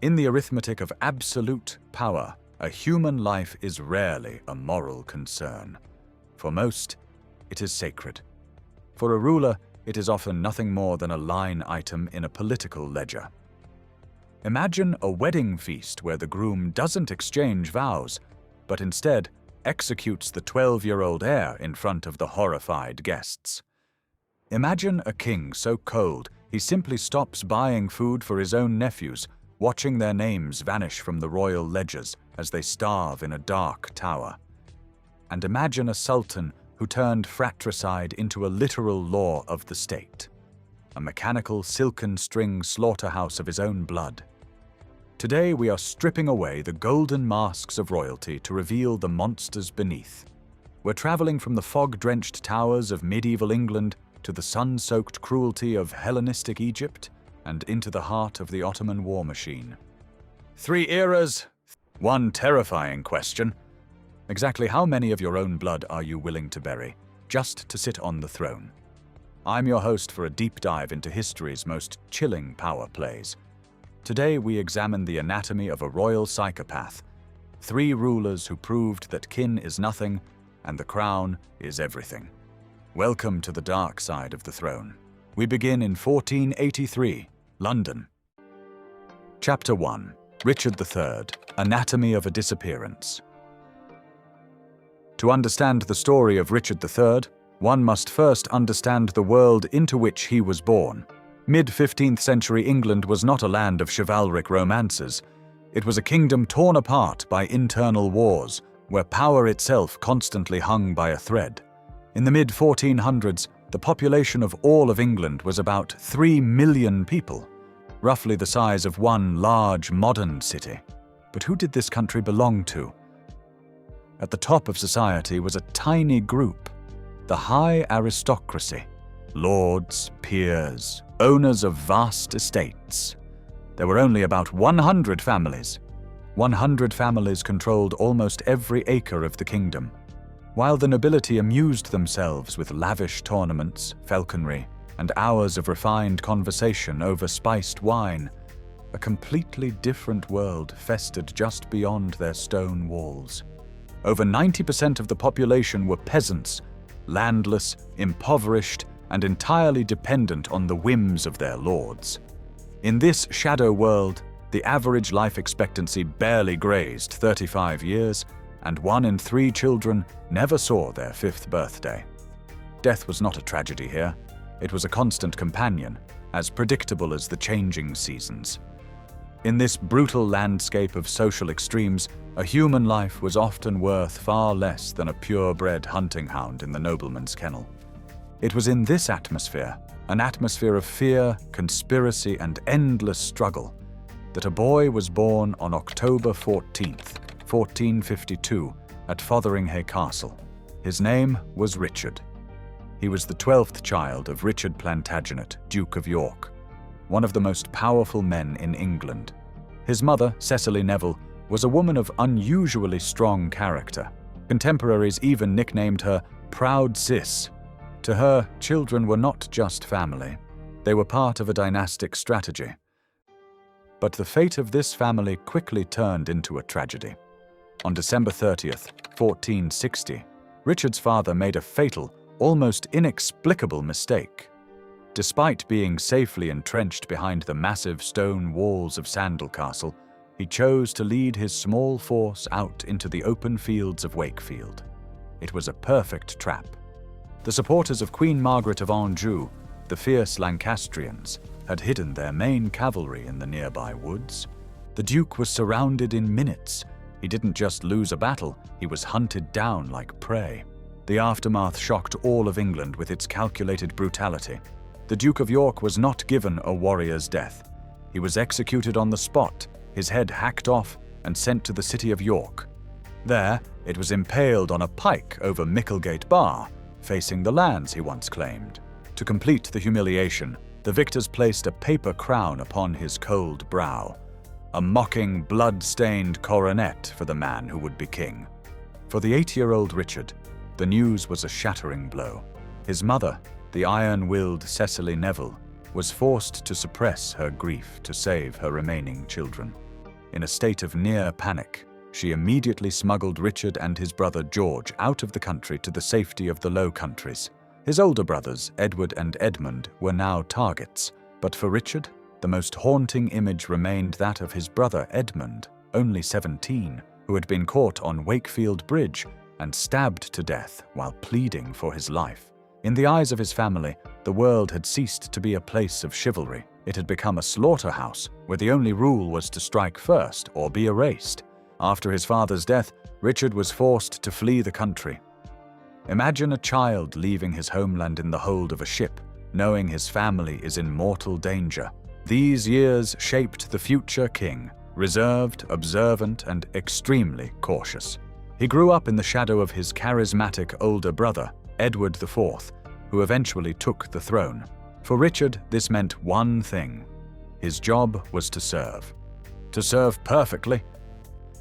In the arithmetic of absolute power, a human life is rarely a moral concern. For most, it is sacred. For a ruler, it is often nothing more than a line item in a political ledger. Imagine a wedding feast where the groom doesn't exchange vows, but instead executes the 12-year-old heir in front of the horrified guests. Imagine a king so cold he simply stops buying food for his own nephews, watching their names vanish from the royal ledgers as they starve in a dark tower. And imagine a sultan who turned fratricide into a literal law of the state, a mechanical silken string slaughterhouse of his own blood. Today we are stripping away the golden masks of royalty to reveal the monsters beneath. We're traveling from the fog-drenched towers of medieval England to the sun-soaked cruelty of Hellenistic Egypt and into the heart of the Ottoman war machine. 3 eras, 1 terrifying question. Exactly how many of your own blood are you willing to bury, just to sit on the throne? I'm your host for a deep dive into history's most chilling power plays. Today we examine the anatomy of a royal psychopath, 3 rulers who proved that kin is nothing and the crown is everything. Welcome to the dark side of the throne. We begin in 1483, London. Chapter 1. Richard III, Anatomy of a Disappearance. To understand the story of Richard III, one must first understand the world into which he was born. Mid-15th century England was not a land of chivalric romances. It was a kingdom torn apart by internal wars, where power itself constantly hung by a thread. In the mid-1400s, the population of all of England was about 3 million people, roughly the size of one large modern city. But who did this country belong to? At the top of society was a tiny group, the high aristocracy, lords, peers, owners of vast estates. There were only about 100 families. 100 families controlled almost every acre of the kingdom. While the nobility amused themselves with lavish tournaments, falconry, and hours of refined conversation over spiced wine, a completely different world festered just beyond their stone walls. Over 90% of the population were peasants, landless, impoverished, and entirely dependent on the whims of their lords. In this shadow world, the average life expectancy barely grazed 35 years, and 1 in 3 children never saw their 5th birthday. Death was not a tragedy here. It was a constant companion, as predictable as the changing seasons. In this brutal landscape of social extremes, a human life was often worth far less than a purebred hunting hound in the nobleman's kennel. It was in this atmosphere, an atmosphere of fear, conspiracy, and endless struggle, that a boy was born on October 14th, 1452, at Fotheringhay Castle. His name was Richard. He was the 12th child of Richard Plantagenet, Duke of York, one of the most powerful men in England. His mother, Cecily Neville, was a woman of unusually strong character. Contemporaries even nicknamed her Proud Cis. To her, children were not just family. They were part of a dynastic strategy. But the fate of this family quickly turned into a tragedy. On December 30th, 1460, Richard's father made a fatal, almost inexplicable mistake. Despite being safely entrenched behind the massive stone walls of Sandal Castle, he chose to lead his small force out into the open fields of Wakefield. It was a perfect trap. The supporters of Queen Margaret of Anjou, the fierce Lancastrians, had hidden their main cavalry in the nearby woods. The Duke was surrounded in minutes. He didn't just lose a battle, he was hunted down like prey. The aftermath shocked all of England with its calculated brutality. The Duke of York was not given a warrior's death. He was executed on the spot, his head hacked off and sent to the city of York. There, it was impaled on a pike over Micklegate Bar, facing the lands he once claimed. To complete the humiliation, the victors placed a paper crown upon his cold brow, a mocking, blood-stained coronet for the man who would be king. For the 8-year-old Richard, the news was a shattering blow. His mother, the iron-willed Cecily Neville, was forced to suppress her grief to save her remaining children. in a state of near panic, she immediately smuggled Richard and his brother George out of the country to the safety of the Low Countries. His older brothers, Edward and Edmund, were now targets, but for Richard, the most haunting image remained that of his brother Edmund, only 17, who had been caught on Wakefield Bridge and stabbed to death while pleading for his life. In the eyes of his family, the world had ceased to be a place of chivalry. It had become a slaughterhouse, where the only rule was to strike first or be erased. After his father's death, Richard was forced to flee the country. Imagine a child leaving his homeland in the hold of a ship, knowing his family is in mortal danger. These years shaped the future king, reserved, observant, and extremely cautious. He grew up in the shadow of his charismatic older brother, Edward IV, who eventually took the throne. For Richard, this meant one thing. His job was to serve. To serve perfectly.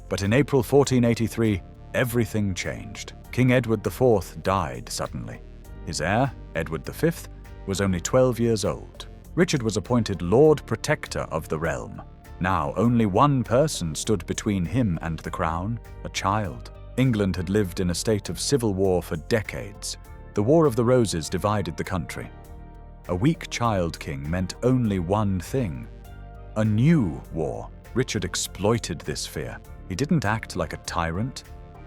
But in April 1483, everything changed. King Edward IV died suddenly. His heir, Edward V, was only 12 years old. Richard was appointed Lord Protector of the realm. Now only one person stood between him and the crown, a child. England had lived in a state of civil war for decades. The War of the Roses divided the country. A weak child king meant only one thing: a new war. Richard exploited this fear. He didn't act like a tyrant.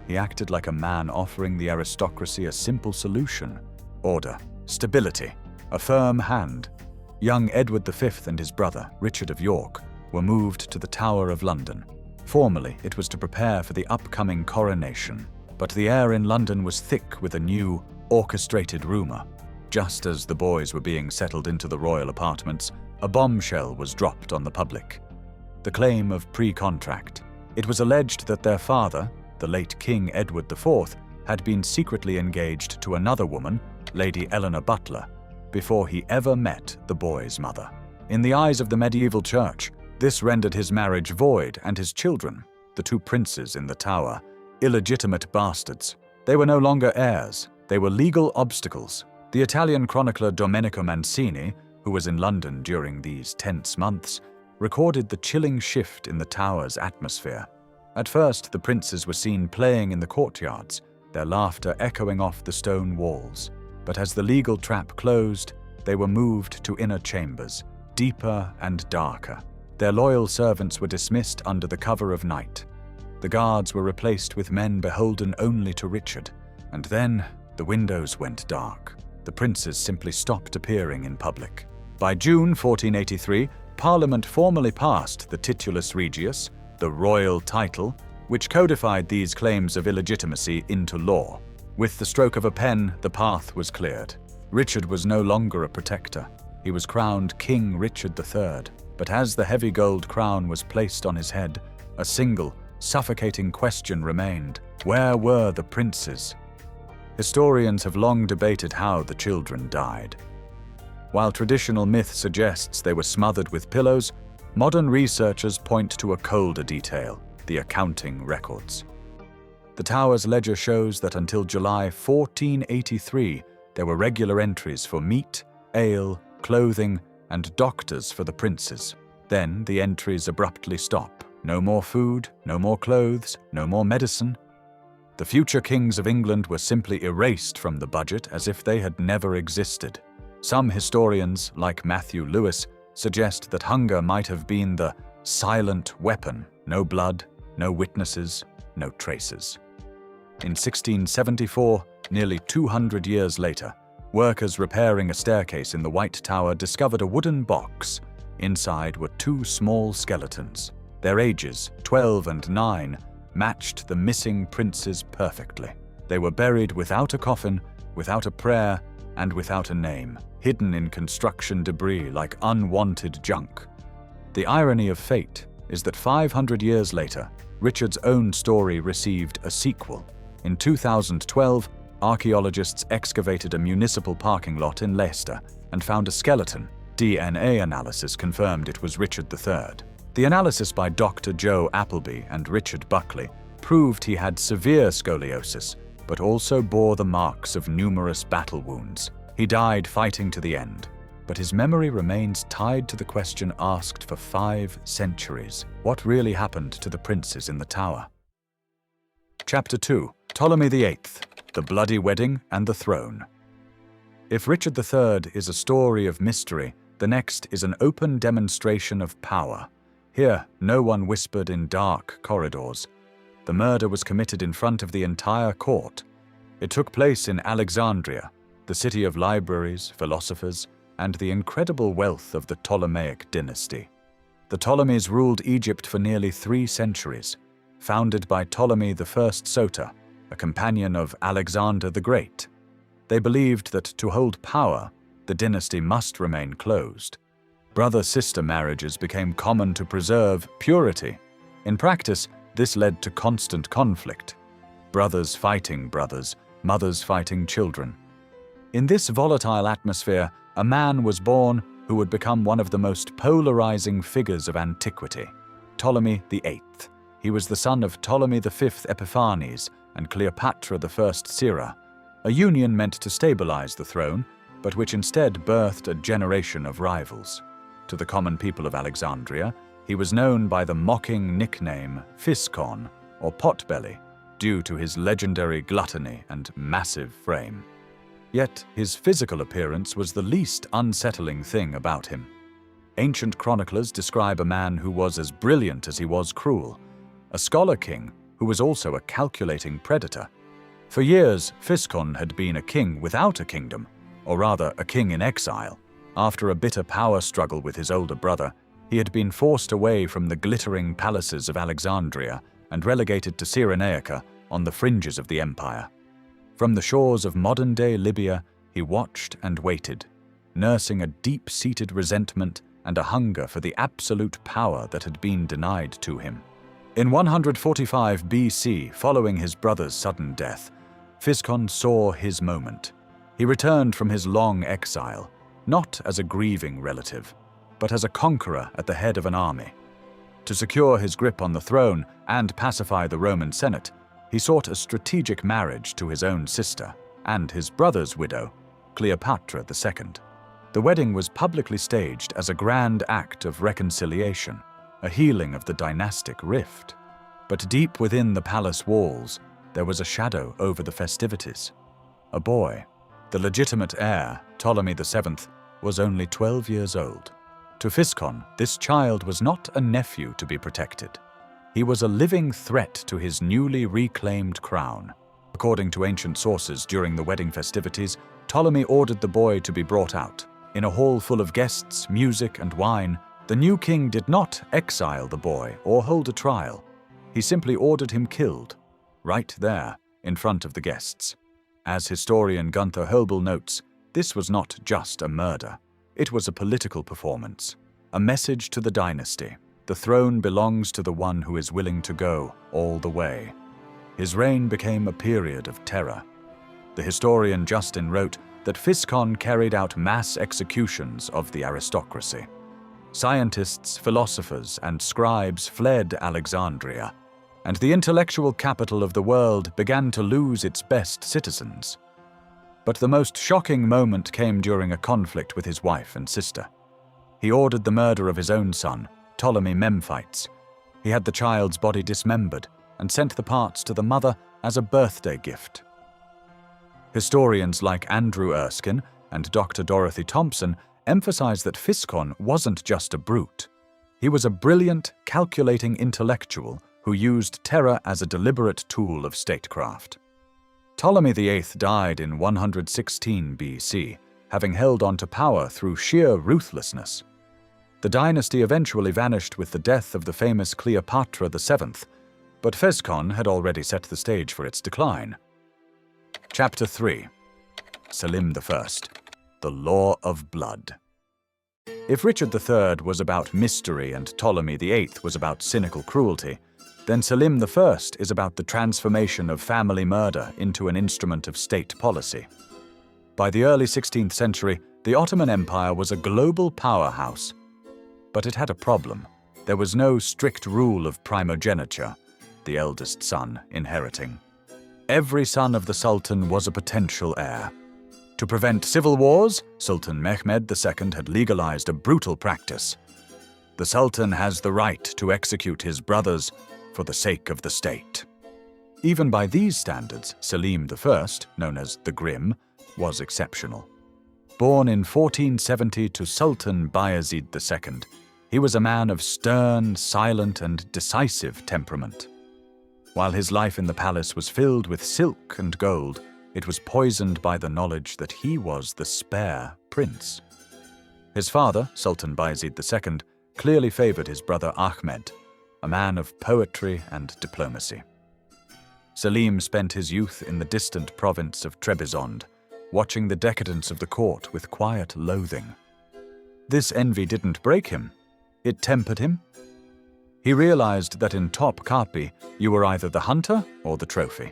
He acted like a man offering the aristocracy a simple solution: order, stability, a firm hand. Young Edward V and his brother, Richard of York, were moved to the Tower of London. Formally, it was to prepare for the upcoming coronation, but the air in London was thick with a new, orchestrated rumor. Just as the boys were being settled into the royal apartments, a bombshell was dropped on the public. The claim of pre-contract. It was alleged that their father, the late King Edward IV, had been secretly engaged to another woman, Lady Eleanor Butler, before he ever met the boy's mother. In the eyes of the medieval church, this rendered his marriage void and his children, the two princes in the tower, illegitimate bastards. They were no longer heirs, they were legal obstacles. The Italian chronicler Domenico Mancini, who was in London during these tense months, recorded the chilling shift in the tower's atmosphere. At first, the princes were seen playing in the courtyards, their laughter echoing off the stone walls. But as the legal trap closed, they were moved to inner chambers, deeper and darker. Their loyal servants were dismissed under the cover of night. The guards were replaced with men beholden only to Richard. And then the windows went dark. The princes simply stopped appearing in public. By June 1483, Parliament formally passed the Titulus Regius, the royal title, which codified these claims of illegitimacy into law. With the stroke of a pen, the path was cleared. Richard was no longer a protector. He was crowned King Richard III. But as the heavy gold crown was placed on his head, a single, suffocating question remained: where were the princes? Historians have long debated how the children died. While traditional myth suggests they were smothered with pillows, modern researchers point to a colder detail: the accounting records. The tower's ledger shows that until July 1483, there were regular entries for meat, ale, clothing, and doctors for the princes. Then the entries abruptly stop. No more food, no more clothes, no more medicine. The future kings of England were simply erased from the budget as if they had never existed. Some historians, like Matthew Lewis, suggest that hunger might have been the silent weapon: no blood, no witnesses, no traces. In 1674, nearly 200 years later, workers repairing a staircase in the White Tower discovered a wooden box. Inside were two small skeletons. Their ages, 12 and 9, matched the missing princes perfectly. They were buried without a coffin, without a prayer, and without a name, hidden in construction debris like unwanted junk. The irony of fate is that 500 years later, Richard's own story received a sequel. In 2012, archaeologists excavated a municipal parking lot in Leicester and found a skeleton. DNA analysis confirmed it was Richard III. The analysis by Dr. Joe Appleby and Richard Buckley proved he had severe scoliosis, but also bore the marks of numerous battle wounds. He died fighting to the end. but his memory remains tied to the question asked for 5 centuries. What really happened to the princes in the tower? Chapter 2. Ptolemy VIII, the Bloody Wedding and the Throne. If Richard III is a story of mystery, the next is an open demonstration of power. Here, no one whispered in dark corridors. The murder was committed in front of the entire court. It took place in Alexandria, the city of libraries, philosophers, and the incredible wealth of the Ptolemaic dynasty. The Ptolemies ruled Egypt for nearly 3 centuries, founded by Ptolemy I Soter, a companion of Alexander the Great. They believed that to hold power, the dynasty must remain closed. Brother-sister marriages became common to preserve purity. In practice, this led to constant conflict. Brothers fighting brothers, mothers fighting children. In this volatile atmosphere, a man was born who would become one of the most polarizing figures of antiquity, Ptolemy VIII. He was the son of Ptolemy V Epiphanes and Cleopatra I Syra, a union meant to stabilize the throne, but which instead birthed a generation of rivals. To the common people of Alexandria, he was known by the mocking nickname Physcon, or Potbelly, due to his legendary gluttony and massive frame. Yet his physical appearance was the least unsettling thing about him. Ancient chroniclers describe a man who was as brilliant as he was cruel, a scholar king who was also a calculating predator. For years, Physcon had been a king without a kingdom, or rather a king in exile. After a bitter power struggle with his older brother, he had been forced away from the glittering palaces of Alexandria and relegated to Cyrenaica on the fringes of the empire. From the shores of modern-day Libya, he watched and waited, nursing a deep-seated resentment and a hunger for the absolute power that had been denied to him. In 145 BC, following his brother's sudden death, Physcon saw his moment. He returned from his long exile, not as a grieving relative, but as a conqueror at the head of an army. To secure his grip on the throne and pacify the Roman Senate, he sought a strategic marriage to his own sister and his brother's widow, Cleopatra II. The wedding was publicly staged as a grand act of reconciliation, a healing of the dynastic rift. But deep within the palace walls, there was a shadow over the festivities. A boy, the legitimate heir, Ptolemy VII, was only 12 years old. To Physcon, this child was not a nephew to be protected. He was a living threat to his newly reclaimed crown. According to ancient sources, during the wedding festivities, Ptolemy ordered the boy to be brought out. In a hall full of guests, music, and wine, the new king did not exile the boy or hold a trial. He simply ordered him killed, right there, in front of the guests. As historian Gunther Hobel notes, this was not just a murder. It was a political performance, a message to the dynasty. The throne belongs to the one who is willing to go all the way. His reign became a period of terror. The historian Justin wrote that Physcon carried out mass executions of the aristocracy. Scientists, philosophers, and scribes fled Alexandria, and the intellectual capital of the world began to lose its best citizens. But the most shocking moment came during a conflict with his wife and sister. He ordered the murder of his own son, Ptolemy Memphites. He had the child's body dismembered and sent the parts to the mother as a birthday gift. Historians like Andrew Erskine and Dr. Dorothy Thompson emphasize that Physcon wasn't just a brute. He was a brilliant, calculating intellectual who used terror as a deliberate tool of statecraft. Ptolemy VIII died in 116 BC, having held on to power through sheer ruthlessness. The dynasty eventually vanished with the death of the famous Cleopatra VII, but Physcon had already set the stage for its decline. Chapter 3. Selim I, the Law of Blood. If Richard III was about mystery and Ptolemy VIII was about cynical cruelty, then Selim I is about the transformation of family murder into an instrument of state policy. By the early 16th century, the Ottoman Empire was a global powerhouse. But it had a problem. There was no strict rule of primogeniture, the eldest son inheriting. Every son of the Sultan was a potential heir. To prevent civil wars, Sultan Mehmed II had legalized a brutal practice. The Sultan has the right to execute his brothers for the sake of the state. Even by these standards, Selim I, known as the Grim, was exceptional. Born in 1470 to Sultan Bayezid II, he was a man of stern, silent, and decisive temperament. While his life in the palace was filled with silk and gold, it was poisoned by the knowledge that he was the spare prince. His father, Sultan Bayezid II, clearly favored his brother Ahmed, a man of poetry and diplomacy. Selim spent his youth in the distant province of Trebizond, watching the decadence of the court with quiet loathing. This envy didn't break him, it tempered him. He realized that in Topkapi you were either the hunter or the trophy.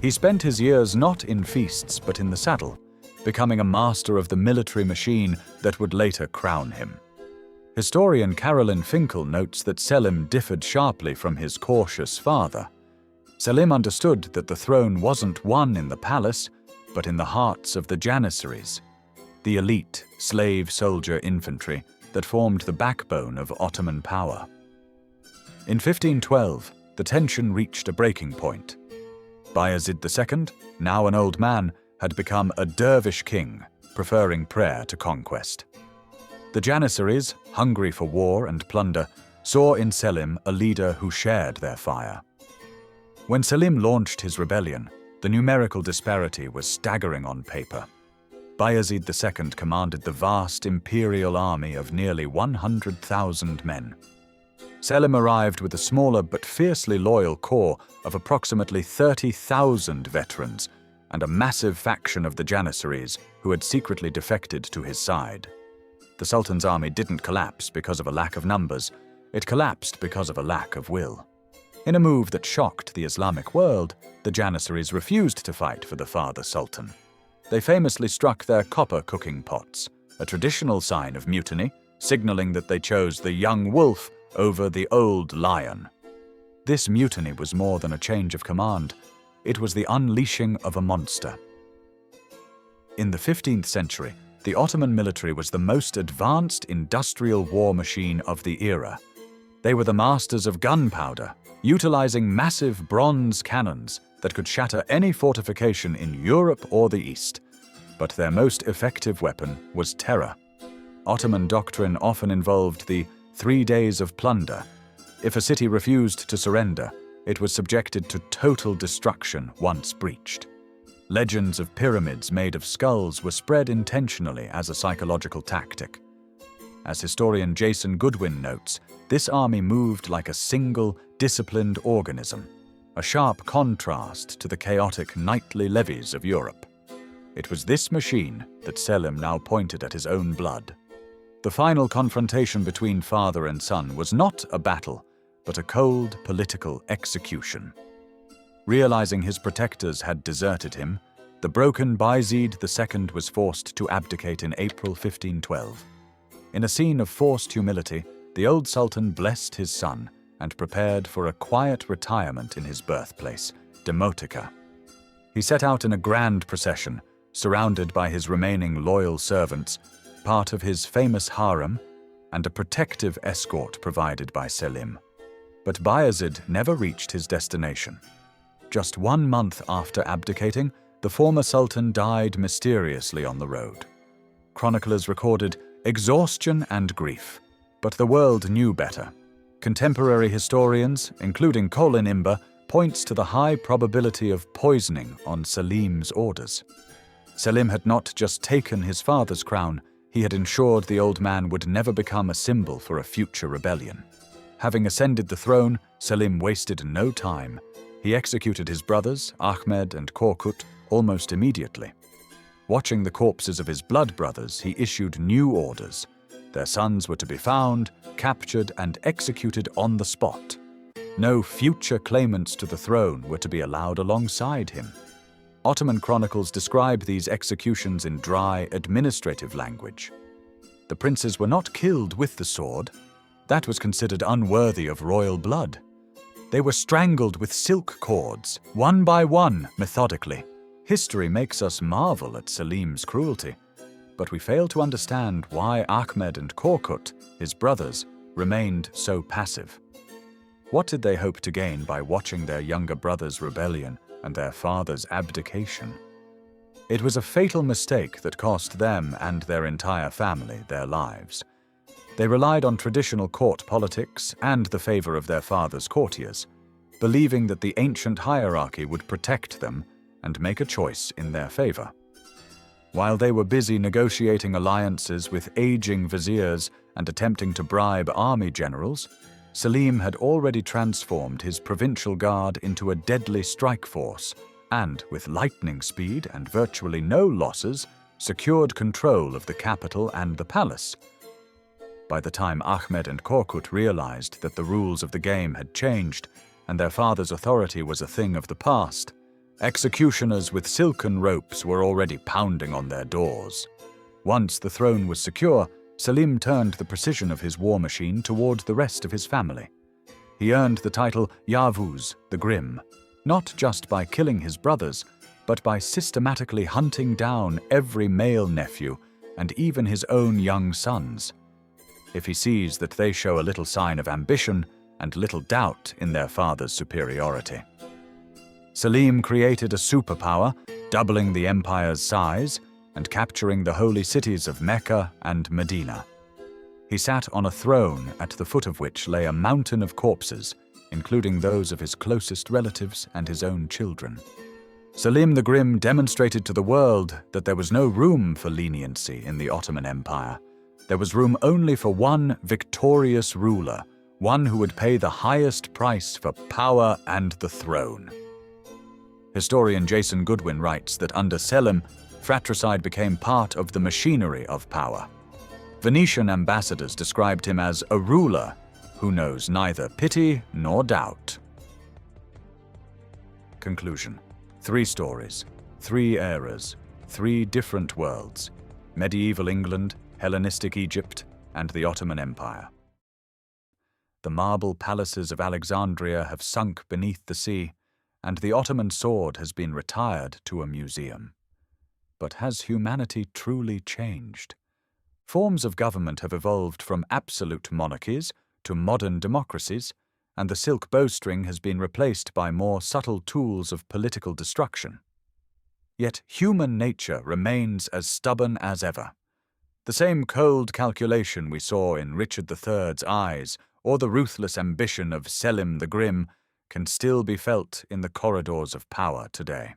He spent his years not in feasts but in the saddle, becoming a master of the military machine that would later crown him. Historian Carolyn Finkel notes that Selim differed sharply from his cautious father. Selim understood that the throne wasn't won in the palace, but in the hearts of the Janissaries, the elite slave-soldier infantry that formed the backbone of Ottoman power. In 1512, the tension reached a breaking point. Bayezid II, now an old man, had become a dervish king, preferring prayer to conquest. The Janissaries, hungry for war and plunder, saw in Selim a leader who shared their fire. When Selim launched his rebellion, the numerical disparity was staggering on paper. Bayezid II commanded the vast imperial army of nearly 100,000 men. Selim arrived with a smaller but fiercely loyal corps of approximately 30,000 veterans and a massive faction of the Janissaries who had secretly defected to his side. The Sultan's army didn't collapse because of a lack of numbers, it collapsed because of a lack of will. In a move that shocked the Islamic world, the Janissaries refused to fight for the father Sultan. They famously struck their copper cooking pots, a traditional sign of mutiny, signaling that they chose the young wolf over the old lion. This mutiny was more than a change of command. It was the unleashing of a monster. In the 15th century, the Ottoman military was the most advanced industrial war machine of the era. They were the masters of gunpowder, utilizing massive bronze cannons that could shatter any fortification in Europe or the East. But their most effective weapon was terror. Ottoman doctrine often involved the 3 days of plunder. If a city refused to surrender, it was subjected to total destruction once breached. Legends of pyramids made of skulls were spread intentionally as a psychological tactic. As historian Jason Goodwin notes, this army moved like a single, disciplined organism, a sharp contrast to the chaotic nightly levies of Europe. It was this machine that Selim now pointed at his own blood. The final confrontation between father and son was not a battle, but a cold political execution. Realizing his protectors had deserted him, the broken Bayezid II was forced to abdicate in April 1512. In a scene of forced humility, the old sultan blessed his son and prepared for a quiet retirement in his birthplace, Demotica. He set out in a grand procession, surrounded by his remaining loyal servants, part of his famous harem, and a protective escort provided by Selim. But Bayezid never reached his destination. Just 1 month after abdicating, the former sultan died mysteriously on the road. Chroniclers recorded exhaustion and grief, but the world knew better. Contemporary historians, including Colin Imber, points to the high probability of poisoning on Selim's orders. Selim had not just taken his father's crown, he had ensured the old man would never become a symbol for a future rebellion. Having ascended the throne, Selim wasted no time. He executed his brothers, Ahmed and Korkut, almost immediately. Watching the corpses of his blood brothers, he issued new orders. Their sons were to be found, captured, and executed on the spot. No future claimants to the throne were to be allowed alongside him. Ottoman chronicles describe these executions in dry, administrative language. The princes were not killed with the sword. That was considered unworthy of royal blood. They were strangled with silk cords, one by one, methodically. History makes us marvel at Selim's cruelty, but we fail to understand why Ahmed and Korkut, his brothers, remained so passive. What did they hope to gain by watching their younger brother's rebellion and their father's abdication? It was a fatal mistake that cost them and their entire family their lives. They relied on traditional court politics and the favor of their father's courtiers, believing that the ancient hierarchy would protect them and make a choice in their favor. While they were busy negotiating alliances with aging viziers and attempting to bribe army generals, Selim had already transformed his provincial guard into a deadly strike force and, with lightning speed and virtually no losses, secured control of the capital and the palace. By the time Ahmed and Korkut realized that the rules of the game had changed and their father's authority was a thing of the past, executioners with silken ropes were already pounding on their doors. Once the throne was secure, Selim turned the precision of his war machine toward the rest of his family. He earned the title Yavuz, the Grim, not just by killing his brothers, but by systematically hunting down every male nephew and even his own young sons. If he sees that they show a little sign of ambition and little doubt in their father's superiority. Selim created a superpower, doubling the empire's size and capturing the holy cities of Mecca and Medina. He sat on a throne at the foot of which lay a mountain of corpses, including those of his closest relatives and his own children. Selim the Grim demonstrated to the world that there was no room for leniency in the Ottoman Empire. There was room only for one victorious ruler, one who would pay the highest price for power and the throne. Historian Jason Goodwin writes that under Selim, fratricide became part of the machinery of power. Venetian ambassadors described him as a ruler who knows neither pity nor doubt. Conclusion. 3 stories, 3 eras, 3 different worlds: medieval England, Hellenistic Egypt, and the Ottoman Empire. The marble palaces of Alexandria have sunk beneath the sea, and the Ottoman sword has been retired to a museum. But has humanity truly changed? Forms of government have evolved from absolute monarchies to modern democracies, and the silk bowstring has been replaced by more subtle tools of political destruction. Yet human nature remains as stubborn as ever. The same cold calculation we saw in Richard III's eyes or the ruthless ambition of Selim the Grim can still be felt in the corridors of power today.